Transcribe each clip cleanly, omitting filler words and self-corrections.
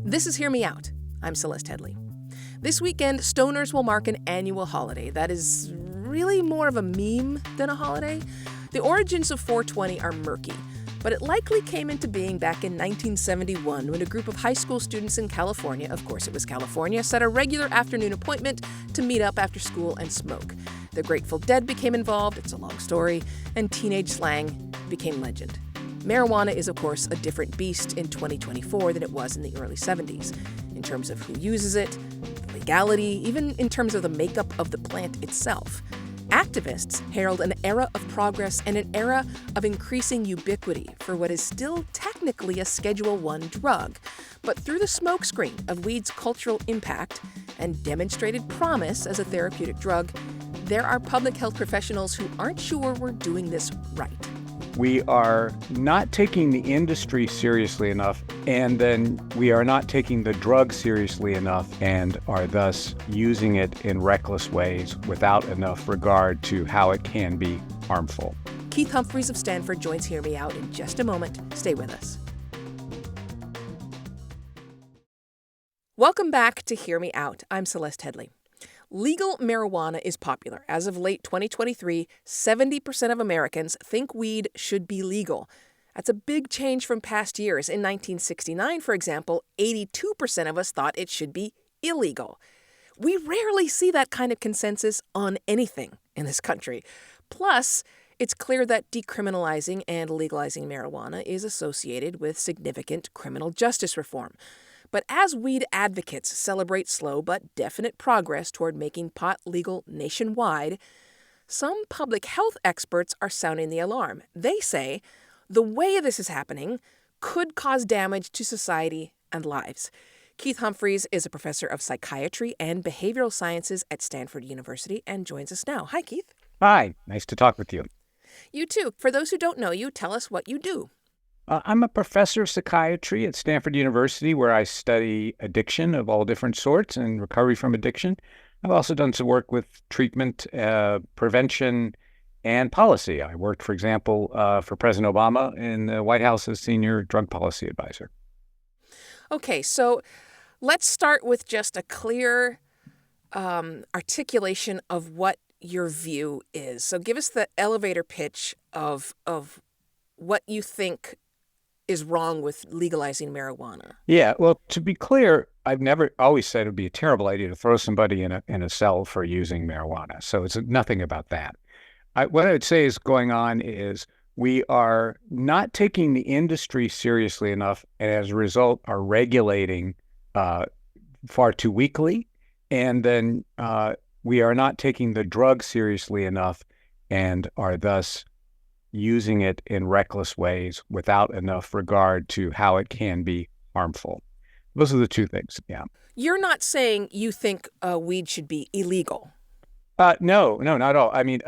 This is Hear Me Out. I'm Celeste Headley. This weekend, stoners will mark an annual holiday that is really more of a meme than a holiday. The origins of 420 are murky, but it likely came into being back in 1971 when a group of high school students in California, of course it was California, set a regular afternoon appointment to meet up after school and smoke. The Grateful Dead became involved, it's a long story, and teenage slang became legend. Marijuana is, of course, a different beast in 2024 than it was in the early 70s, in terms of who uses it, the legality, even in terms of the makeup of the plant itself. Activists herald an era of progress and an era of increasing ubiquity for what is still technically a Schedule I drug. But through the smokescreen of weed's cultural impact and demonstrated promise as a therapeutic drug, there are public health professionals who aren't sure we're doing this right. We are not taking the industry seriously enough, and then we are not taking the drug seriously enough and are thus using it in reckless ways without enough regard to how it can be harmful. Keith Humphreys of Stanford joins Hear Me Out in just a moment. Stay with us. Welcome back to Hear Me Out. I'm Celeste Headley. Legal marijuana is popular. As of late 2023, 70% of Americans think weed should be legal. That's a big change from past years. In 1969, for example, 82% of us thought it should be illegal. We rarely see that kind of consensus on anything in this country. Plus, it's clear that decriminalizing and legalizing marijuana is associated with significant criminal justice reform. But as weed advocates celebrate slow but definite progress toward making pot legal nationwide, some public health experts are sounding the alarm. They say the way this is happening could cause damage to society and lives. Keith Humphreys is a professor of psychiatry and behavioral sciences at Stanford University and joins us now. Hi, Keith. Hi, nice to talk with you. You too. For those who don't know you, tell us what you do. I'm a professor of psychiatry at Stanford University, where I study addiction of all different sorts and recovery from addiction. I've also done some work with treatment, prevention, and policy. I worked, for example, for President Obama in the White House as senior drug policy advisor. Okay, so let's start with just a clear articulation of what your view is. So give us the elevator pitch of what you think is wrong with legalizing marijuana. Yeah, well, to be clear, I've never always said it would be a terrible idea to throw somebody in a cell for using marijuana. So it's nothing about that. What I would say is going on is we are not taking the industry seriously enough, and as a result are regulating far too weakly. And then we are not taking the drug seriously enough and are thus using it in reckless ways without enough regard to how it can be harmful. Those are the two things, yeah. You're not saying you think weed should be illegal. No, not at all. I mean,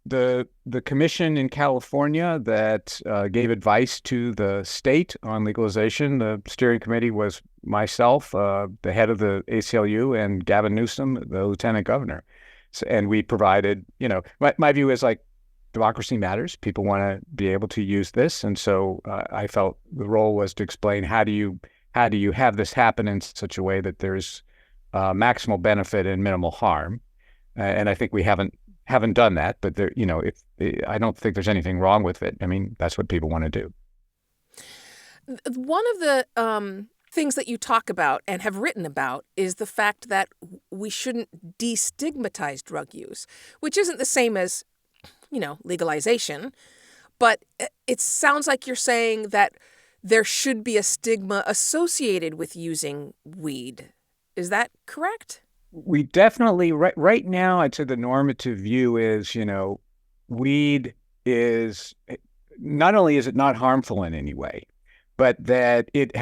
the commission in California that gave advice to the state on legalization, the steering committee was myself, the head of the ACLU, and Gavin Newsom, the lieutenant governor. So, and we provided, my view is like, democracy matters. People want to be able to use this. And so I felt the role was to explain how do you have this happen in such a way that there's maximal benefit and minimal harm. And I think we haven't done that. But there, I don't think there's anything wrong with it. I mean, that's what people want to do. One of the things that you talk about and have written about is the fact that we shouldn't destigmatize drug use, which isn't the same as legalization, but it sounds like you're saying that there should be a stigma associated with using weed. Is that correct? We definitely, right now, I'd say the normative view is, weed is, not only is it not harmful in any way, but that it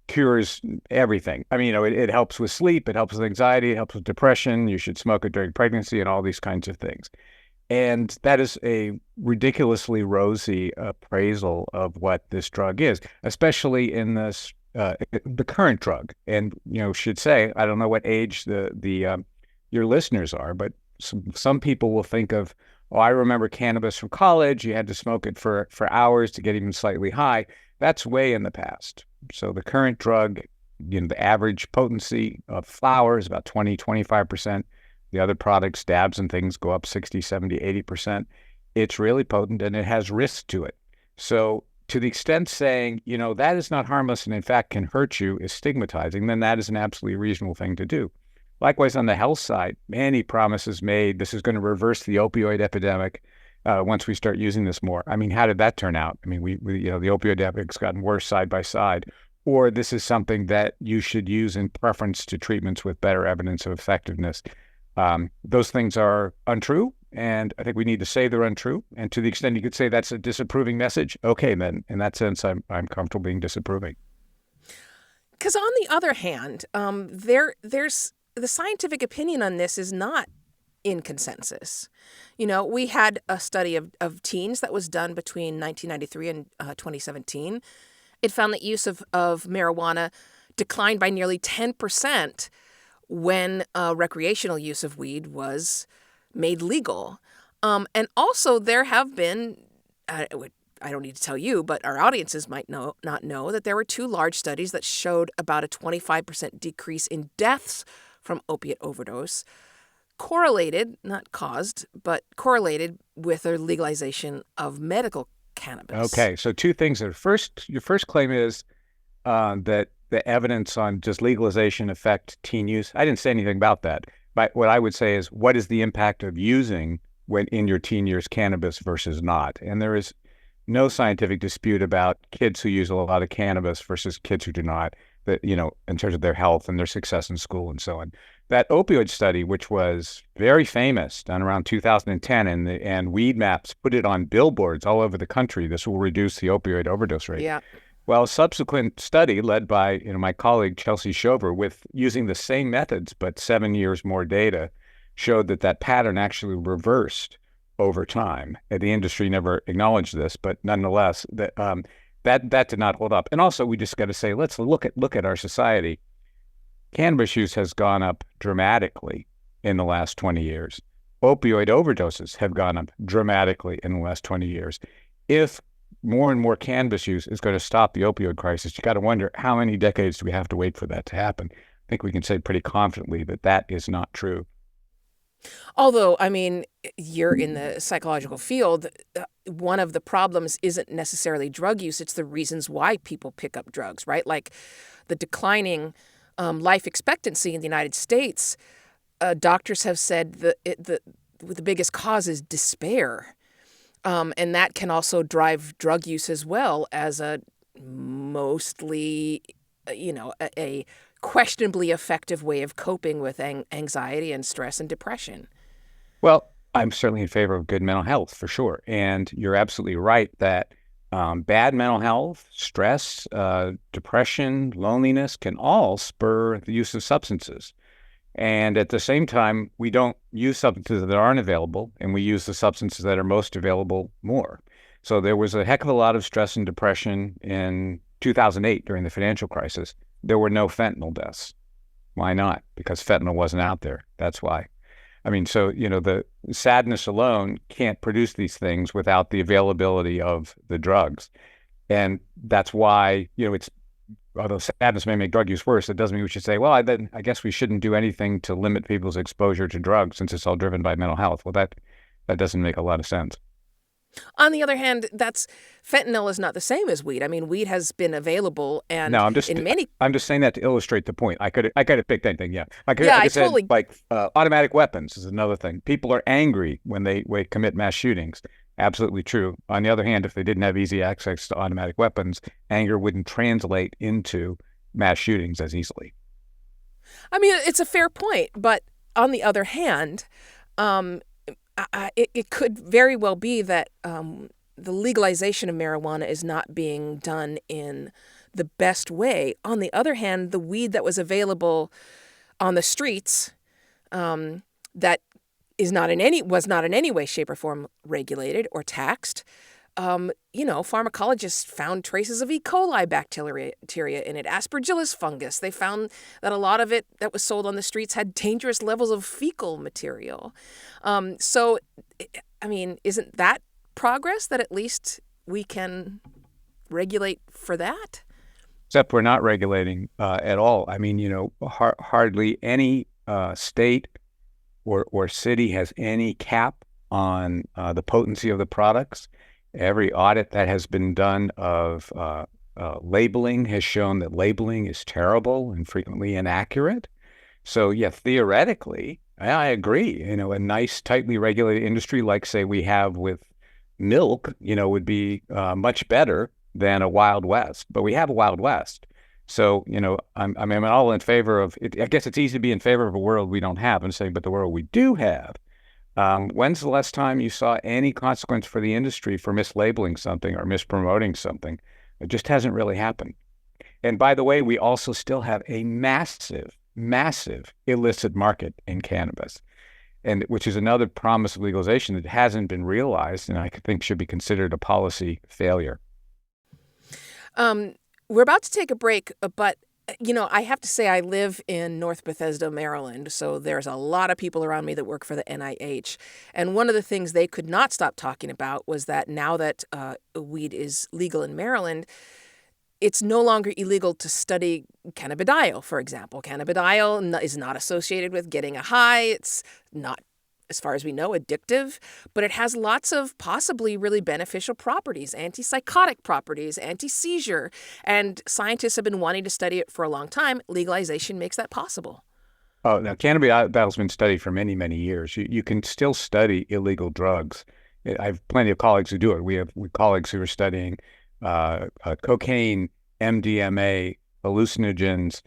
cures everything. I mean, it helps with sleep, it helps with anxiety, it helps with depression, you should smoke it during pregnancy and all these kinds of things. And that is a ridiculously rosy appraisal of what this drug is, especially in this the current drug. And should say, I don't know what age the your listeners are, but some people will think of, I remember cannabis from college. You had to smoke it for hours to get even slightly high. That's way in the past. So the current drug, the average potency of flower is about 20, 25%. The other products, dabs and things, go up 60, 70, 80%. It's really potent and it has risk to it. So to the extent saying, that is not harmless and in fact can hurt you is stigmatizing, then that is an absolutely reasonable thing to do. Likewise, on the health side, many promises made. This is going to reverse the opioid epidemic once we start using this more. I mean, how did that turn out? I mean, we the opioid epidemic's gotten worse side by side. Or this is something that you should use in preference to treatments with better evidence of effectiveness. Those things are untrue, and I think we need to say they're untrue. And to the extent you could say that's a disapproving message, okay, then in that sense, I'm comfortable being disapproving. Because on the other hand, there's the scientific opinion on this is not in consensus. We had a study of teens that was done between 1993 and 2017. It found that use of marijuana declined by nearly 10% when recreational use of weed was made legal. And also there have been, I don't need to tell you, but our audiences might not know that there were 2 large studies that showed about a 25% decrease in deaths from opiate overdose, correlated, not caused, but correlated with the legalization of medical cannabis. Okay, so 2 things. Your first claim is that the evidence on just legalization affect teen use. I didn't say anything about that. But what I would say is, what is the impact of using when in your teen years cannabis versus not? And there is no scientific dispute about kids who use a lot of cannabis versus kids who do not, that, in terms of their health and their success in school and so on. That opioid study, which was very famous, done around 2010, and Weed Maps put it on billboards all over the country. This will reduce the opioid overdose rate. Yeah. Well, a subsequent study led by my colleague Chelsea Shover, with using the same methods but 7 years more data, showed that pattern actually reversed over time. And the industry never acknowledged this, but nonetheless, that did not hold up. And also, we just got to say, let's look at our society. Cannabis use has gone up dramatically in the last 20 years. Opioid overdoses have gone up dramatically in the last 20 years. If more and more cannabis use is going to stop the opioid crisis, you got to wonder, how many decades do we have to wait for that to happen? I think we can say pretty confidently that is not true. Although, I mean, you're in the psychological field, one of the problems isn't necessarily drug use, it's the reasons why people pick up drugs, right? Like the declining life expectancy in the United States, doctors have said the biggest cause is despair. And that can also drive drug use as well as a mostly, a questionably effective way of coping with anxiety and stress and depression. Well, I'm certainly in favor of good mental health, for sure. And you're absolutely right that bad mental health, stress, depression, loneliness can all spur the use of substances. And at the same time, we don't use substances that aren't available, and we use the substances that are most available more. So there was a heck of a lot of stress and depression in 2008 during the financial crisis. There were no fentanyl deaths. Why not? Because fentanyl wasn't out there. That's why. I mean, so, the sadness alone can't produce these things without the availability of the drugs. And that's why, although sadness may make drug use worse, it doesn't mean we should say, well, I guess we shouldn't do anything to limit people's exposure to drugs since it's all driven by mental health. Well, that doesn't make a lot of sense. On the other hand, fentanyl is not the same as weed. I mean, weed has been available, and no, I'm just saying that to illustrate the point. I could have picked anything. Yeah, I totally said, like automatic weapons is another thing. People are angry when they commit mass shootings. Absolutely true. On the other hand, if they didn't have easy access to automatic weapons, anger wouldn't translate into mass shootings as easily. I mean, it's a fair point, but on the other hand, it could very well be that the legalization of marijuana is not being done in the best way. On the other hand, the weed that was available on the streets that was not in any way, shape, or form regulated or taxed. Pharmacologists found traces of E. coli bacteria in it, aspergillus fungus. They found that a lot of it that was sold on the streets had dangerous levels of fecal material. So, I mean, isn't that progress that at least we can regulate for that? Except we're not regulating at all. I mean, hardly any state or city has any cap on the potency of the products. Every audit that has been done of labeling has shown that labeling is terrible and frequently inaccurate. So yeah, theoretically, I agree. A nice, tightly regulated industry like, say, we have with milk, would be much better than a Wild West. But we have a Wild West. So, I'm all in favor of it. I guess it's easy to be in favor of a world we don't have and saying, but the world we do have. When's the last time you saw any consequence for the industry for mislabeling something or mispromoting something? It just hasn't really happened. And by the way, we also still have a massive, massive illicit market in cannabis, and which is another promise of legalization that hasn't been realized, and I think should be considered a policy failure. We're about to take a break, but I have to say I live in North Bethesda, Maryland, so there's a lot of people around me that work for the NIH. And one of the things they could not stop talking about was that now that weed is legal in Maryland, it's no longer illegal to study cannabidiol, for example. Cannabidiol is not associated with getting a high. It's not, as far as we know, addictive, but it has lots of possibly really beneficial properties, antipsychotic properties, anti-seizure, and scientists have been wanting to study it for a long time. Legalization makes that possible. Oh, now cannabidiol's been studied for many, many years. You can still study illegal drugs. I have plenty of colleagues who do it. We have colleagues who are studying cocaine, MDMA, hallucinogens.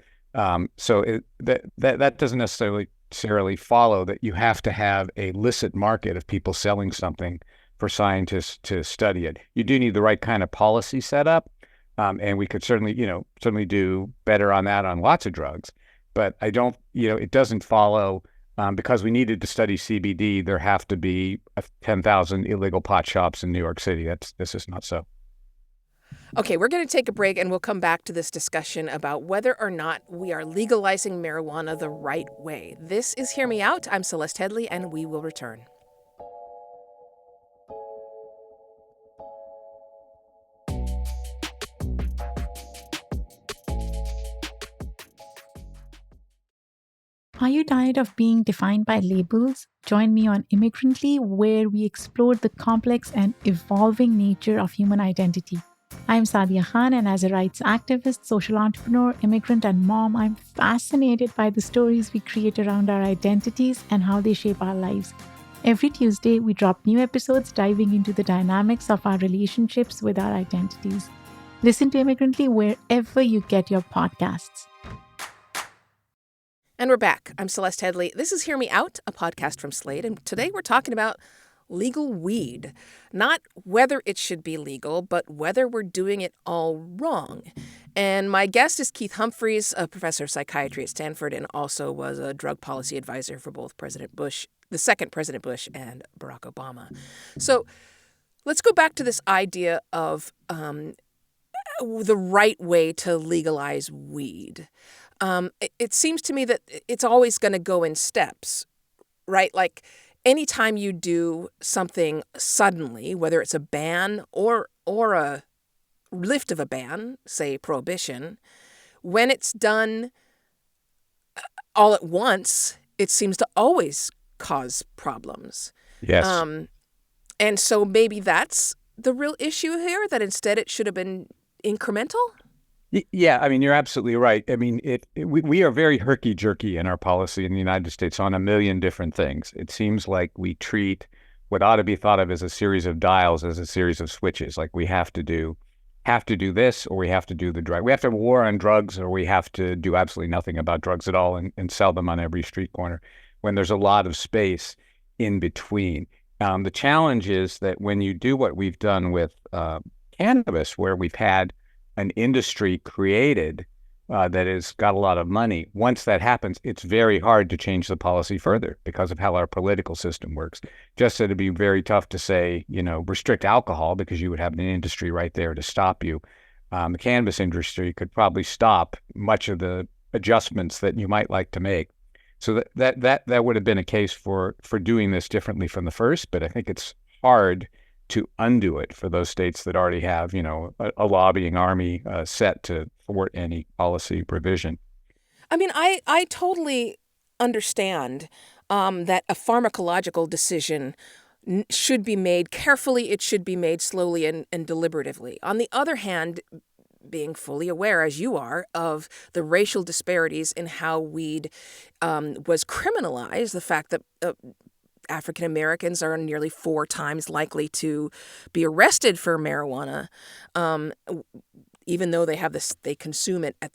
So that doesn't necessarily follow that you have to have a licit market of people selling something for scientists to study it. You do need the right kind of policy set up, and we could certainly do better on that on lots of drugs. But I don't, it doesn't follow because we needed to study CBD. There have to be 10,000 illegal pot shops in New York City. This is not so. Okay, we're going to take a break and we'll come back to this discussion about whether or not we are legalizing marijuana the right way. This is Hear Me Out. I'm Celeste Headley, and we will return. Are you tired of being defined by labels? Join me on Immigrantly, where we explore the complex and evolving nature of human identity. I'm Sadia Khan, and as a rights activist, social entrepreneur, immigrant, and mom, I'm fascinated by the stories we create around our identities and how they shape our lives. Every Tuesday, we drop new episodes diving into the dynamics of our relationships with our identities. Listen to Immigrantly wherever you get your podcasts. And we're back. I'm Celeste Headley. This is Hear Me Out, a podcast from Slate, and today we're talking about legal weed. Not whether it should be legal, but whether we're doing it all wrong. And my guest is Keith Humphreys, a professor of psychiatry at Stanford, and also was a drug policy advisor for both the second President Bush and Barack Obama. So let's go back to this idea of the right way to legalize weed. It seems to me that it's always going to go in steps, right? Like, anytime you do something suddenly, whether it's a ban or a lift of a ban, say prohibition, when it's done all at once, it seems to always cause problems. Yes. And so maybe that's the real issue here, that instead it should have been incremental? Yeah, I mean, you're absolutely right. I mean, we are very herky-jerky in our policy in the United States on a million different things. It seems like we treat what ought to be thought of as a series of dials as a series of switches. Like we have to do this, or we have to do the drug. We have to have a war on drugs, or we have to do absolutely nothing about drugs at all and sell them on every street corner, when there's a lot of space in between. The challenge is that when you do what we've done with cannabis, where we've had an industry created that has got a lot of money, once that happens, it's very hard to change the policy further because of how our political system works. Just so it'd be very tough to say, restrict alcohol, because you would have an industry right there to stop you. The cannabis industry could probably stop much of the adjustments that you might like to make. So that would have been a case for doing this differently from the first, but I think it's hard to undo it for those states that already have, a lobbying army set to support any policy provision. I mean, I totally understand that a pharmacological decision should be made carefully. It should be made slowly and deliberatively. On the other hand, being fully aware, as you are, of the racial disparities in how weed was criminalized, the fact that African Americans are nearly 4 times likely to be arrested for marijuana, even though they consume it at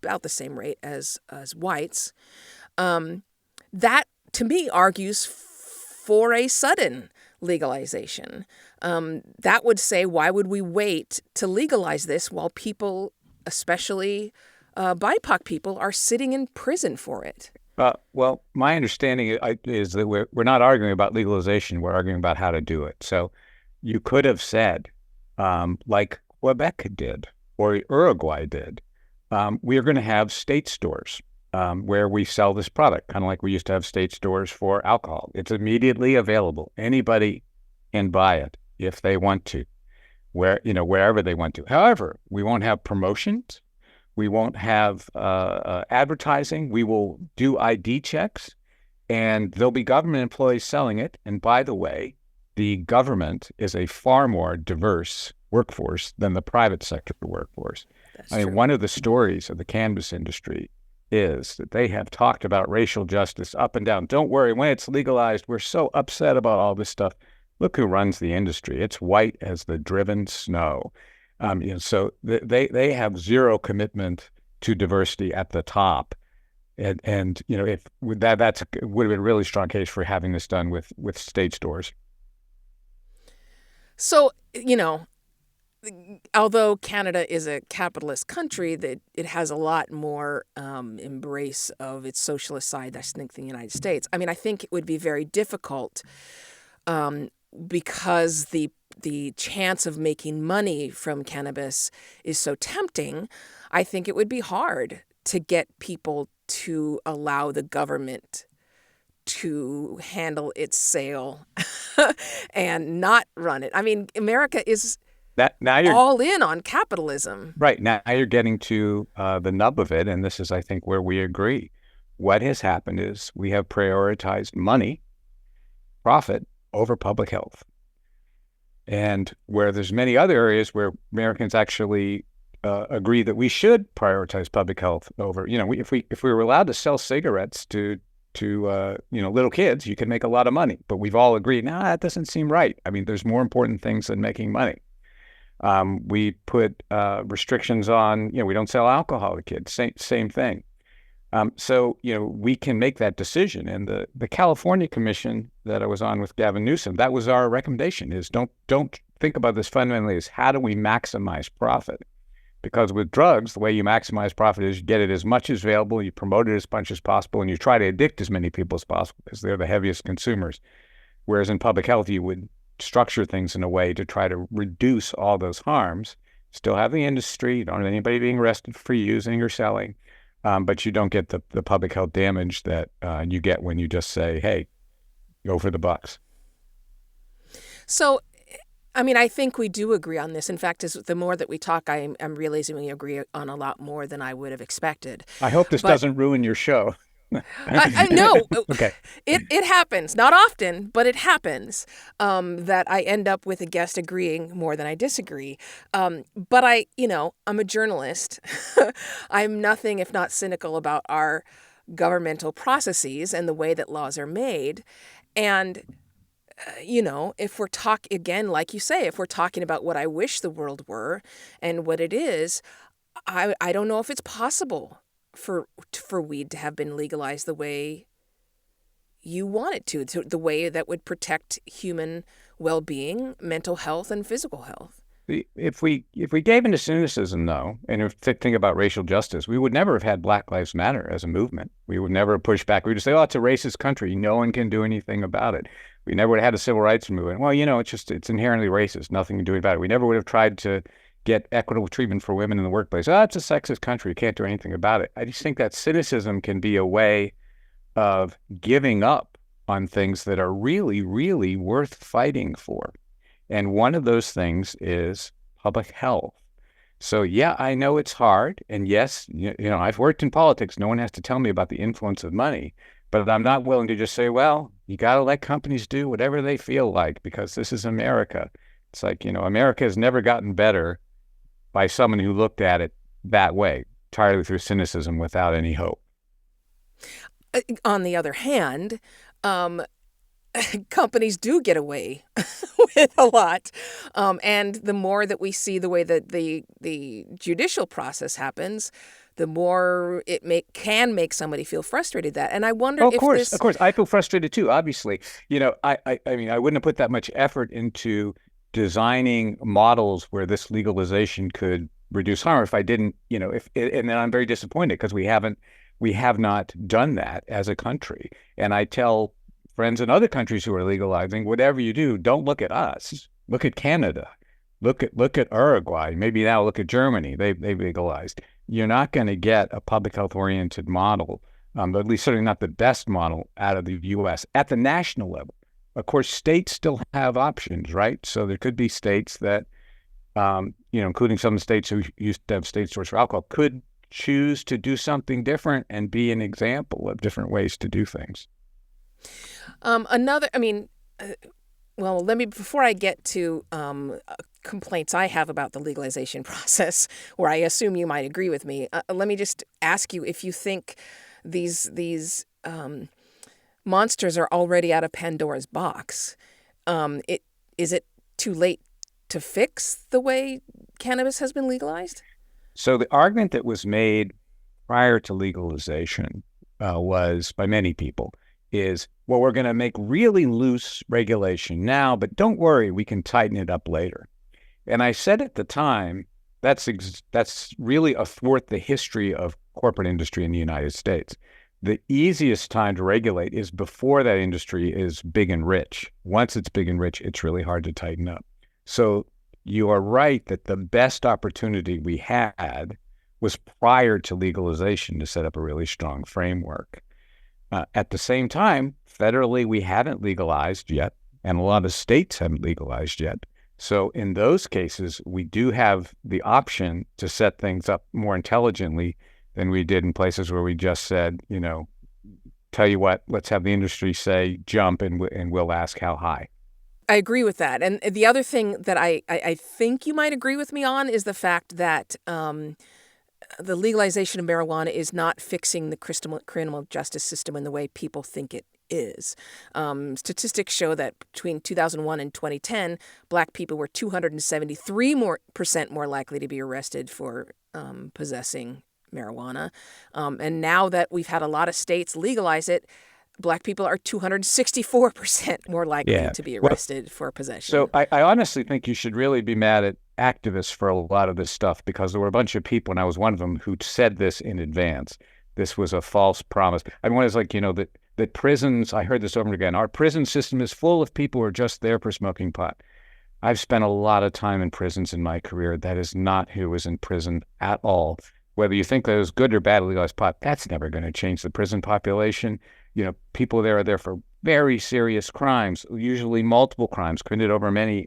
about the same rate as whites. That to me argues for a sudden legalization. That would say, why would we wait to legalize this while people, especially BIPOC people, are sitting in prison for it? Well, my understanding is that we're not arguing about legalization. We're arguing about how to do it. So you could have said, like Quebec did or Uruguay did, we are going to have state stores where we sell this product, kind of like we used to have state stores for alcohol. It's immediately available. Anybody can buy it if they want to, wherever they want to. However, we won't have promotions. We won't have advertising. We will do ID checks, and there'll be government employees selling it. And by the way, the government is a far more diverse workforce than the private sector workforce. That's I mean, true. one of the stories of the cannabis industry is that they have talked about racial justice up and down. Don't worry, when it's legalized, we're so upset about all this stuff. Look who runs the industry. It's white as the driven snow. So they have zero commitment to diversity at the top, and if would have been a really strong case for having this done with state stores. So, although Canada is a capitalist country, that it has a lot more embrace of its socialist side, I think, than the United States. I mean, I think it would be very difficult because the chance of making money from cannabis is so tempting. I think it would be hard to get people to allow the government to handle its sale and not run it. I mean, America is all in on capitalism. Right. Now you're getting to the nub of it, and this is, I think, where we agree. What has happened is we have prioritized money, profit, over public health. And where there's many other areas where Americans actually agree that we should prioritize public health over, if we were allowed to sell cigarettes to little kids, you could make a lot of money. But we've all agreed, that doesn't seem right. I mean, there's more important things than making money. We put restrictions on, we don't sell alcohol to kids. Same thing. So we can make that decision. And the California Commission that I was on with Gavin Newsom, that was our recommendation: is don't think about this fundamentally as how do we maximize profit? Because with drugs, the way you maximize profit is you get it as much as available, you promote it as much as possible, and you try to addict as many people as possible because they're the heaviest consumers. Whereas in public health, you would structure things in a way to try to reduce all those harms. Still have the industry, you don't have anybody being arrested for using or selling, but you don't get the public health damage that you get when you just say, hey, go for the bucks. So, I mean, I think we do agree on this. In fact, the more that we talk, I'm realizing we agree on a lot more than I would have expected. I hope this doesn't ruin your show. No. Okay. It happens. Not often, but it happens that I end up with a guest agreeing more than I disagree. But I'm a journalist. I'm nothing if not cynical about our governmental processes and the way that laws are made. And if we're again, like you say, if we're talking about what I wish the world were and what it is, I don't know if it's possible for weed to have been legalized the way you want it to the way that would protect human well-being, mental health, and physical health. If we gave into cynicism, though, and if think about racial justice, we would never have had Black Lives Matter as a movement. We would never have pushed back. We would just say, it's a racist country. No one can do anything about it. We never would have had a civil rights movement. Well, it's inherently racist. Nothing to do about it. We never would have tried to get equitable treatment for women in the workplace. It's a sexist country. You can't do anything about it. I just think that cynicism can be a way of giving up on things that are really, really worth fighting for. And one of those things is public health. So, yeah, I know it's hard. And yes, I've worked in politics. No one has to tell me about the influence of money. But I'm not willing to just say, well, you got to let companies do whatever they feel like because this is America. It's like, America has never gotten better by someone who looked at it that way, entirely through cynicism without any hope. On the other hand, companies do get away with a lot. And the more that we see the way that the judicial process happens, the more it can make somebody feel frustrated. And I wonder Of if course, I feel frustrated too, obviously. I mean, I wouldn't have put that much effort into designing models where this legalization could reduce harm if I didn't, and then I'm very disappointed because we have not done that as a country. And I tell friends in other countries who are legalizing, whatever you do, don't look at us. Look at Canada. Look at Uruguay. Maybe now look at Germany. They legalized. You're not going to get a public health oriented model, but at least certainly not the best model out of the U.S. at the national level. Of course, states still have options, right? So there could be states that, including some states who used to have state stores for alcohol, could choose to do something different and be an example of different ways to do things. Before I get to complaints I have about the legalization process, where I assume you might agree with me, let me just ask you if you think these monsters are already out of Pandora's box. Is it too late to fix the way cannabis has been legalized? So the argument that was made prior to legalization was by many people is, well, we're going to make really loose regulation now, but don't worry, we can tighten it up later. And I said at the time, that's really athwart the history of corporate industry in the United States. The easiest time to regulate is before that industry is big and rich. Once it's big and rich, it's really hard to tighten up. So you are right that the best opportunity we had was prior to legalization to set up a really strong framework. At the same time, federally, we haven't legalized yet, and a lot of states haven't legalized yet. So in those cases, we do have the option to set things up more intelligently than we did in places where we just said, tell you what, let's have the industry say jump and we'll ask how high. I agree with that. And the other thing that I think you might agree with me on is the fact that the legalization of marijuana is not fixing the criminal justice system in the way people think it is. Statistics show that between 2001 and 2010, Black people were 273% more likely to be arrested for possessing marijuana. And now that we've had a lot of states legalize it, Black people are 264% more likely to be arrested for possession. So I honestly think you should really be mad at activists for a lot of this stuff, because there were a bunch of people, and I was one of them, who said this in advance. This was a false promise. I mean, it's like, that prisons, I heard this over and again, our prison system is full of people who are just there for smoking pot. I've spent a lot of time in prisons in my career. That is not who is in prison at all. Whether you think that it was good or bad legalized pot, that's never going to change the prison population. People there are there for very serious crimes, usually multiple crimes committed over many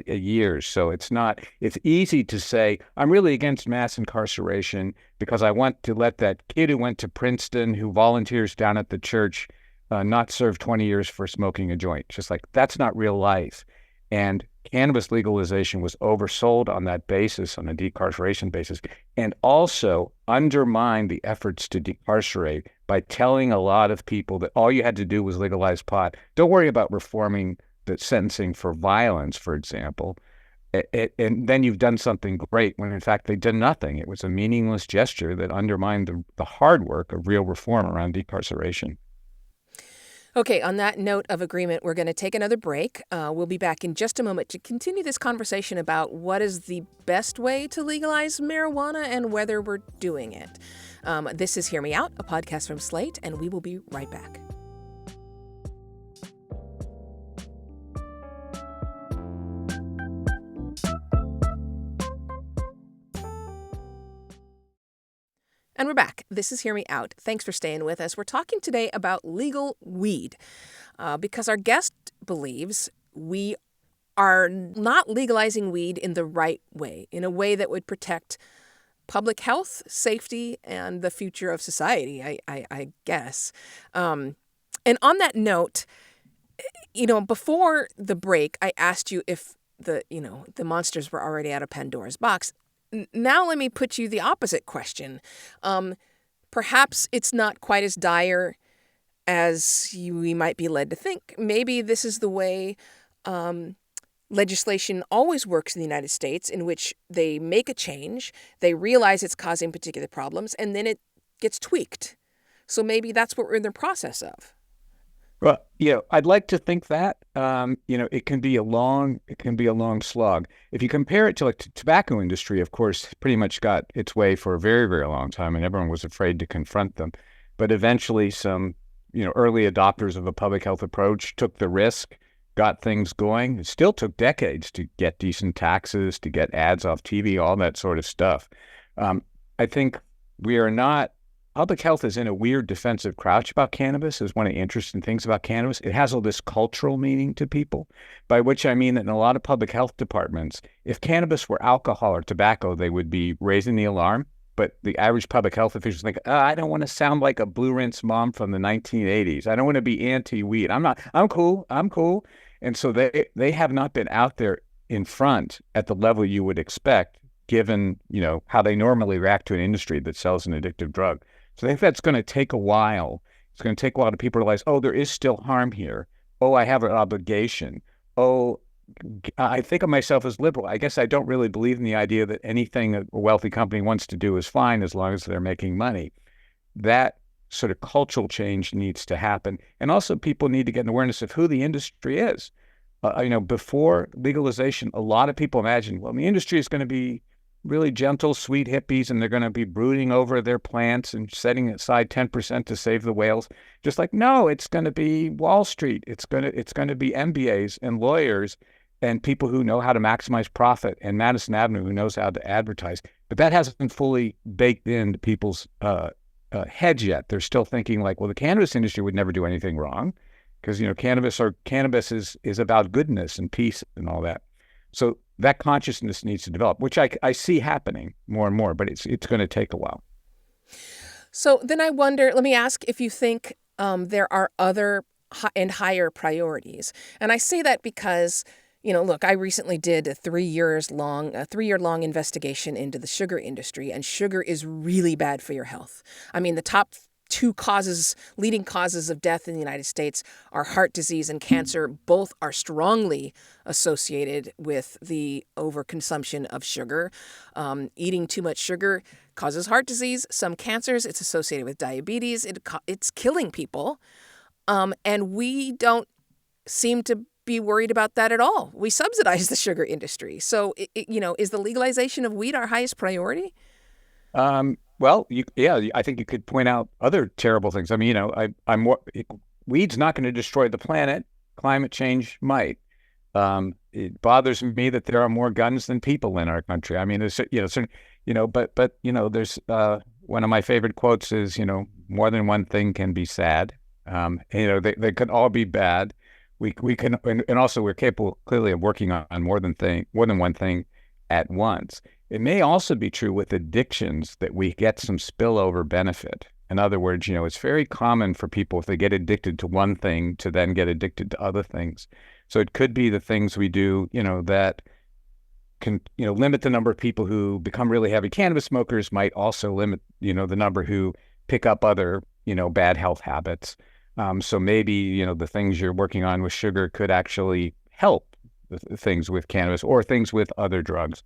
years. So it's easy to say, I'm really against mass incarceration because I want to let that kid who went to Princeton, who volunteers down at the church, not serve 20 years for smoking a joint. Just like, that's not real life. And cannabis legalization was oversold on that basis, on a decarceration basis, and also undermined the efforts to decarcerate by telling a lot of people that all you had to do was legalize pot. Don't worry about reforming the sentencing for violence, for example. And then you've done something great, when in fact they did nothing. It was a meaningless gesture that undermined the hard work of real reform around decarceration. Okay, on that note of agreement, we're going to take another break. We'll be back in just a moment to continue this conversation about what is the best way to legalize marijuana and whether we're doing it. This is Hear Me Out, a podcast from Slate, and we will be right back. And we're back. This is Hear Me Out. Thanks for staying with us. We're talking today about legal weed because our guest believes we are not legalizing weed in the right way, in a way that would protect public health, safety, and the future of society, I guess. And on that note, before the break, I asked you if the monsters were already out of Pandora's box. Now let me put you the opposite question. Perhaps it's not quite as dire as we might be led to think. Maybe this is the way legislation always works in the United States, in which they make a change, they realize it's causing particular problems, and then it gets tweaked. So maybe that's what we're in the process of. Well, I'd like to think that. It can be a long slog. If you compare it to like the tobacco industry, of course, pretty much got its way for a very, very long time, and everyone was afraid to confront them. But eventually, some early adopters of a public health approach took the risk, got things going. It still took decades to get decent taxes, to get ads off TV, all that sort of stuff. I think we are not. Public health is in a weird defensive crouch about cannabis. Is one of the interesting things about cannabis. It has all this cultural meaning to people, by which I mean that in a lot of public health departments, if cannabis were alcohol or tobacco, they would be raising the alarm. But the average public health officials think, I don't want to sound like a blue rinse mom from the 1980s. I don't want to be anti-weed. I'm cool. And so they have not been out there in front at the level you would expect, given, how they normally react to an industry that sells an addictive drug. So I think that's going to take a while. It's going to take a while to people realize, there is still harm here. I have an obligation. I think of myself as liberal. I guess I don't really believe in the idea that anything a wealthy company wants to do is fine as long as they're making money. That sort of cultural change needs to happen. And also people need to get an awareness of who the industry is. Before legalization, a lot of people imagined, the industry is going to be really gentle, sweet hippies, and they're going to be brooding over their plants and setting aside 10% to save the whales. Just like, no, it's going to be Wall Street. It's going to be MBAs and lawyers and people who know how to maximize profit, and Madison Avenue who knows how to advertise. But that hasn't fully baked into people's heads yet. They're still thinking like, the cannabis industry would never do anything wrong because, cannabis is about goodness and peace and all that. So that consciousness needs to develop, which I see happening more and more, but it's going to take a while. So then I wonder, let me ask if you think there are other and higher priorities. And I say that because, look, I recently did a 3-year long investigation into the sugar industry, and sugar is really bad for your health. I mean, the top 2 leading causes of death in the United States are heart disease and cancer. Both are strongly associated with the overconsumption of sugar. Eating too much sugar causes heart disease, some cancers. It's associated with diabetes. It's killing people. And we don't seem to be worried about that at all. We subsidize the sugar industry. So, is the legalization of weed our highest priority? I think you could point out other terrible things. I mean, weed's not going to destroy the planet. Climate change might. It bothers me that there are more guns than people in our country. I mean, there's, there's one of my favorite quotes is, more than one thing can be sad. They could all be bad. We can, and also we're capable clearly of working on more than one thing at once. It may also be true with addictions that we get some spillover benefit. In other words, it's very common for people, if they get addicted to one thing, to then get addicted to other things. So it could be the things we do, that can, limit the number of people who become really heavy cannabis smokers, might also limit, the number who pick up other, bad health habits. So maybe, the things you're working on with sugar could actually help the things with cannabis or things with other drugs.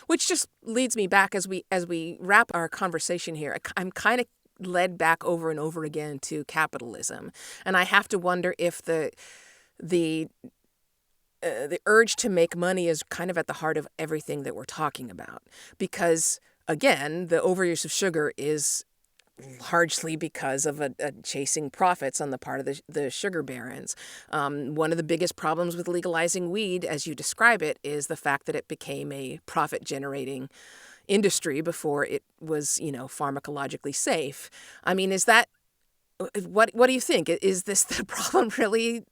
Which just leads me back as we wrap our conversation here. I'm kind of led back over and over again to capitalism, and I have to wonder if the urge to make money is kind of at the heart of everything that we're talking about. Because again, the overuse of sugar is largely because of a chasing profits on the part of the sugar barons. One of the biggest problems with legalizing weed, as you describe it, is the fact that it became a profit-generating industry before it was, pharmacologically safe. I mean, is that what do you think? Is this the problem really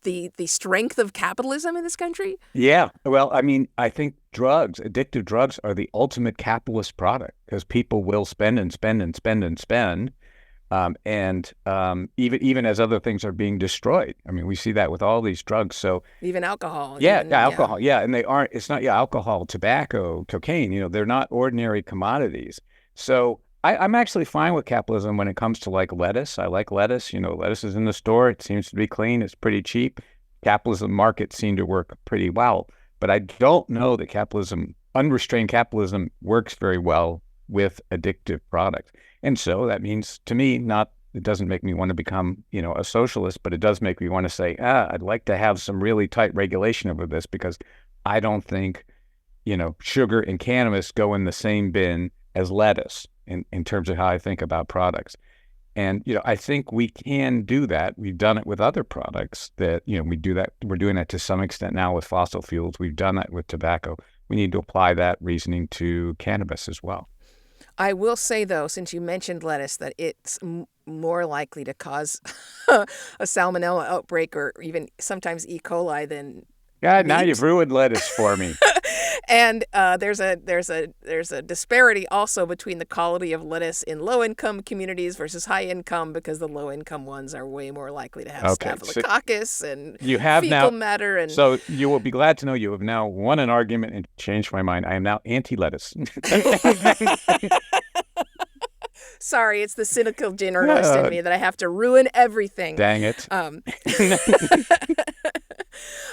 the strength of capitalism in this country? Yeah. Well, I mean, I think addictive drugs are the ultimate capitalist product because people will spend and spend and spend and spend. Even as other things are being destroyed. I mean, we see that with all these drugs. So even alcohol. Alcohol. Yeah. And it's not alcohol, tobacco, cocaine, they're not ordinary commodities. So I'm actually fine with capitalism when it comes to like lettuce. I like lettuce. Lettuce is in the store. It seems to be clean. It's pretty cheap. Capitalism markets seem to work pretty well. But I don't know that unrestrained capitalism works very well with addictive products. And so that means to me, it doesn't make me want to become, a socialist, but it does make me want to say, I'd like to have some really tight regulation over this because I don't think, sugar and cannabis go in the same bin as lettuce in terms of how I think about products. And, I think we can do that. We've done it with other products that, we do that. We're doing that to some extent now with fossil fuels. We've done that with tobacco. We need to apply that reasoning to cannabis as well. I will say, though, since you mentioned lettuce, that it's more likely to cause a salmonella outbreak or even sometimes E. coli than God, meat. now you've ruined lettuce for me. And there's a disparity also between the quality of lettuce in low-income communities versus high-income because the low-income ones are way more likely to have staphylococcus and fecal matter. And so you will be glad to know you have now won an argument and changed my mind. I am now anti-lettuce. Sorry, it's the cynical journalist in me that I have to ruin everything. Dang it.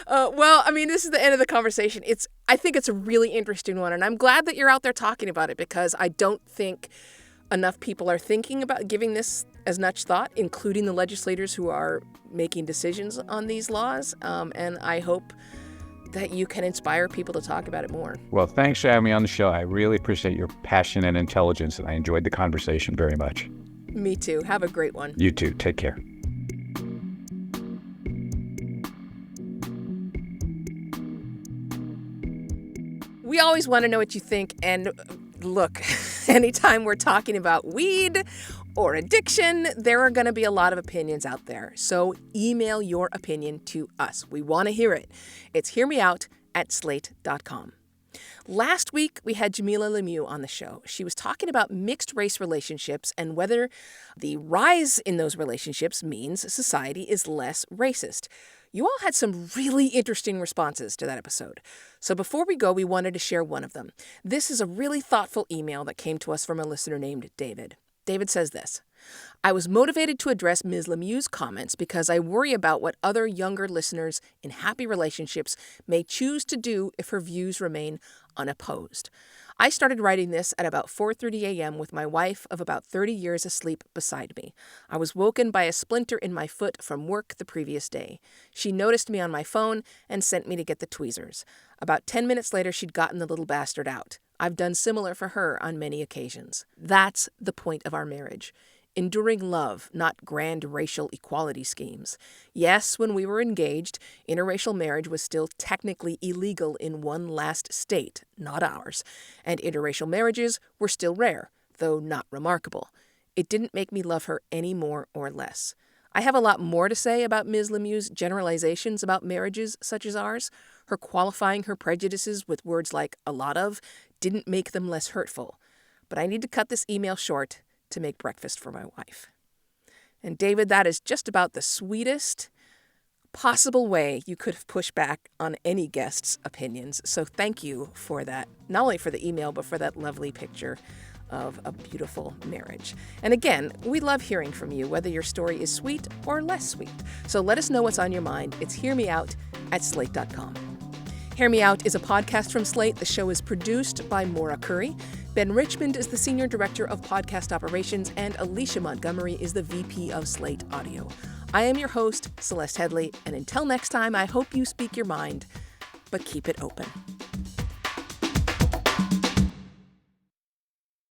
Well, I mean, this is the end of the conversation. I think it's a really interesting one, and I'm glad that you're out there talking about it because I don't think enough people are thinking about giving this as much thought, including the legislators who are making decisions on these laws. And I hope that you can inspire people to talk about it more. Well, thanks for having me on the show. I really appreciate your passion and intelligence, and I enjoyed the conversation very much. Me too. Have a great one. You too. Take care. We always want to know what you think. And look, anytime we're talking about weed or addiction, there are going to be a lot of opinions out there. So email your opinion to us. We want to hear it. It's hearmeout@slate.com. Last week, we had Jamilah Lemieux on the show. She was talking about mixed race relationships and whether the rise in those relationships means society is less racist. You all had some really interesting responses to that episode. So before we go, we wanted to share one of them. This is a really thoughtful email that came to us from a listener named David. David says this: I was motivated to address Ms. Lemieux's comments because I worry about what other younger listeners in happy relationships may choose to do if her views remain unopposed. I started writing this at about 4:30 a.m. with my wife of about 30 years asleep beside me. I was woken by a splinter in my foot from work the previous day. She noticed me on my phone and sent me to get the tweezers. About 10 minutes later, she'd gotten the little bastard out. I've done similar for her on many occasions. That's the point of our marriage. Enduring love, not grand racial equality schemes. Yes, when we were engaged, interracial marriage was still technically illegal in one last state, not ours, and interracial marriages were still rare, though not remarkable. It didn't make me love her any more or less. I have a lot more to say about Ms. Lemieux's generalizations about marriages such as ours. Her qualifying her prejudices with words like a lot of didn't make them less hurtful. But I need to cut this email short to make breakfast for my wife. And David, that is just about the sweetest possible way you could have pushed back on any guest's opinions. So thank you for that, not only for the email, but for that lovely picture of a beautiful marriage. And again, we love hearing from you, whether your story is sweet or less sweet. So let us know what's on your mind. It's hearmeout@slate.com. Hear Me Out is a podcast from Slate. The show is produced by Maura Currie. Ben Richmond is the Senior Director of Podcast Operations, and Alicia Montgomery is the VP of Slate Audio. I am your host, Celeste Headlee, and until next time, I hope you speak your mind, but keep it open.